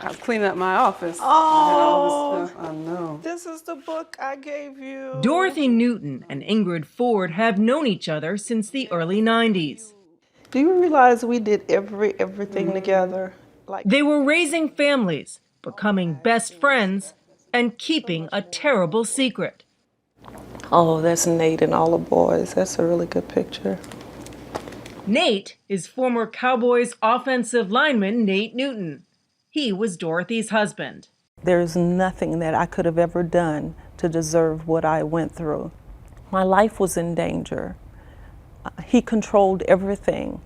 I'm cleaning up my office. Oh, I had all this stuff. I know. this is the book I gave you. Dorothy Newton and Ingrid Ford have known each other since the early 90s. Do you realize we did everything together? They were raising families, becoming best friends, and keeping a terrible secret. Oh, that's Nate and all the boys. That's a really good picture. Nate is former Cowboys offensive lineman Nate Newton. He was Dorothy's husband. There's nothing that I could have ever done to deserve what I went through. My life was in danger. He controlled everything.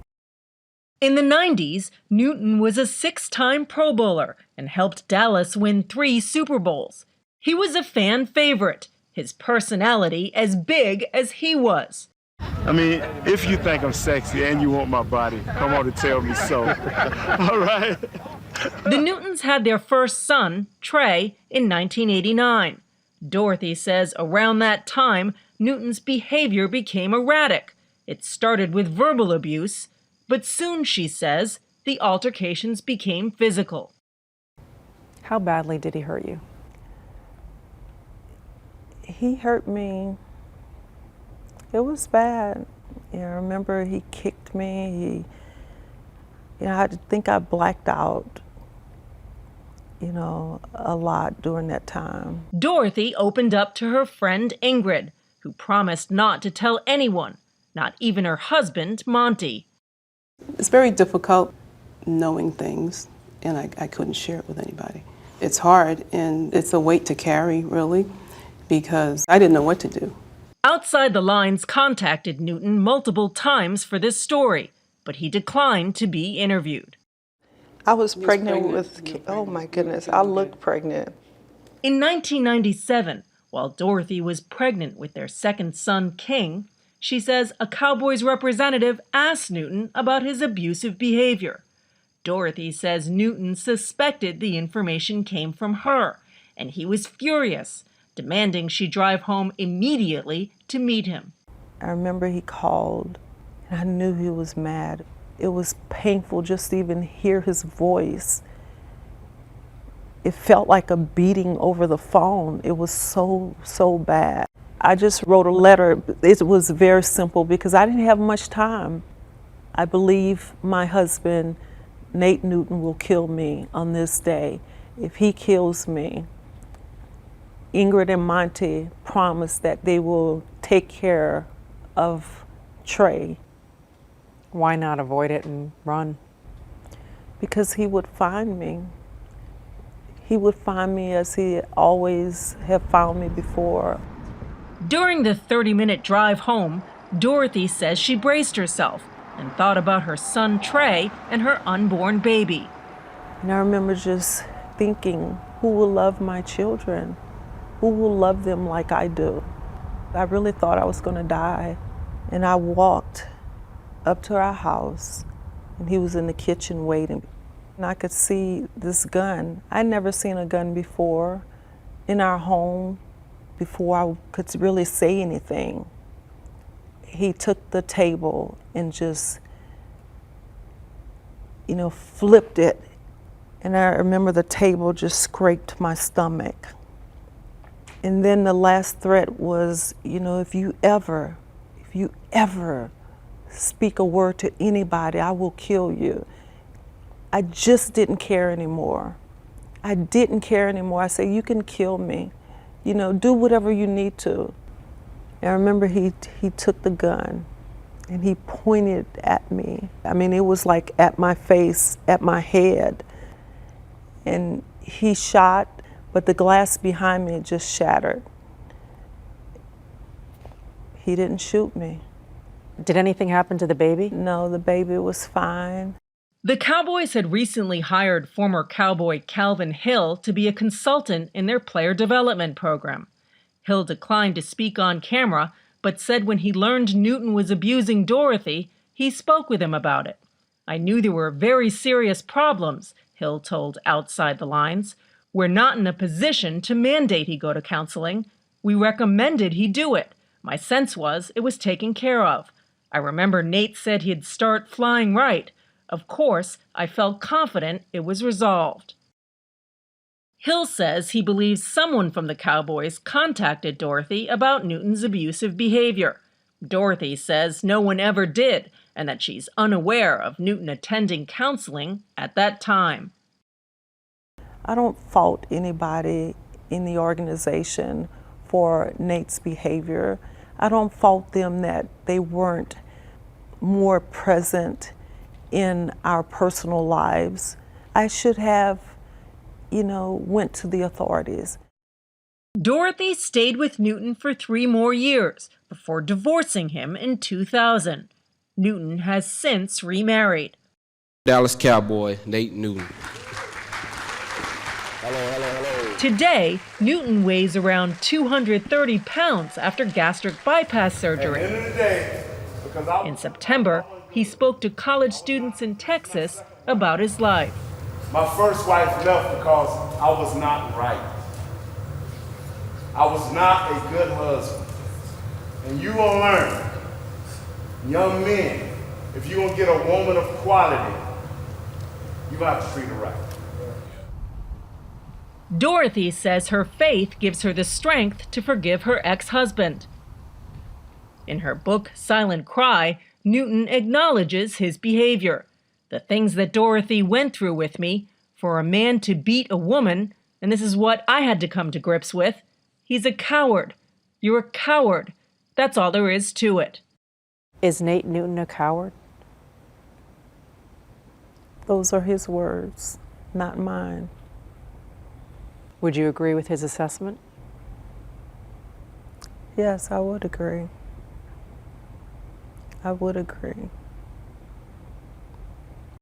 In the 90s, Newton was a 6-time Pro Bowler and helped Dallas win 3 Super Bowls. He was a fan favorite, his personality as big as he was. I mean, if you think I'm sexy and you want my body, come on to tell me so. All right? The Newtons had their first son, Trey, in 1989. Dorothy says around that time, Newton's behavior became erratic. It started with verbal abuse, but soon, she says, the altercations became physical. How badly did he hurt you? He hurt me. It was bad. I remember he kicked me. I think I blacked out, a lot during that time. Dorothy opened up to her friend Ingrid, who promised not to tell anyone, not even her husband, Monty. It's very difficult knowing things, and I couldn't share it with anybody. It's hard, and it's a weight to carry, really, because I didn't know what to do. Outside the Lines contacted Newton multiple times for this story, but he declined to be interviewed. I was pregnant with, oh my goodness, I looked pregnant. In 1997, while Dorothy was pregnant with their second son, King, she says a Cowboys representative asked Newton about his abusive behavior. Dorothy says Newton suspected the information came from her, and he was furious, demanding she drive home immediately to meet him. I remember he called, and I knew he was mad. It was painful just to even hear his voice. It felt like a beating over the phone. It was so bad. I just wrote a letter. It was very simple because I didn't have much time. I believe my husband, Nate Newton, will kill me on this day. If he kills me, Ingrid and Monty promise that they will take care of Trey. Why not avoid it and run? Because he would find me. He would find me as he always have found me before. During the 30-minute drive home, Dorothy says she braced herself and thought about her son Trey and her unborn baby. And I remember just thinking, who will love my children? Who will love them like I do? I really thought I was going to die. And I walked up to our house, and he was in the kitchen waiting. And I could see this gun. I'd never seen a gun before in our home before I could really say anything. He took the table and just, flipped it. And I remember the table just scraped my stomach. And then the last threat was, if you ever speak a word to anybody, I will kill you. I just didn't care anymore. I didn't care anymore. I said, you can kill me. Do whatever you need to. And I remember he took the gun and he pointed at me. I mean, it was like at my face, at my head. And he shot, but the glass behind me just shattered. He didn't shoot me. Did anything happen to the baby? No, the baby was fine. The Cowboys had recently hired former Cowboy Calvin Hill to be a consultant in their player development program. Hill declined to speak on camera, but said when he learned Newton was abusing Dorothy, he spoke with him about it. I knew there were very serious problems, Hill told Outside the Lines. We're not in a position to mandate he go to counseling. We recommended he do it. My sense was it was taken care of. I remember Nate said he'd start flying right. Of course, I felt confident it was resolved. Hill says he believes someone from the Cowboys contacted Dorothy about Newton's abusive behavior. Dorothy says no one ever did, and that she's unaware of Newton attending counseling at that time. I don't fault anybody in the organization for Nate's behavior. I don't fault them that they weren't more present in our personal lives. I should have, went to the authorities. Dorothy stayed with Newton for 3 more years before divorcing him in 2000. Newton has since remarried. Dallas Cowboy, Nate Newton. Today, Newton weighs around 230 pounds after gastric bypass surgery. In September, he spoke to college students in Texas about his life. My first wife left because I was not right. I was not a good husband. And you gonna learn, young men, if you're gonna get a woman of quality, you have to treat her right. Dorothy says her faith gives her the strength to forgive her ex-husband. In her book, Silent Cry, Newton acknowledges his behavior. The things that Dorothy went through with me, for a man to beat a woman, and this is what I had to come to grips with. He's a coward. You're a coward. That's all there is to it. Is Nate Newton a coward? Those are his words, not mine. Would you agree with his assessment? Yes, I would agree. I would agree.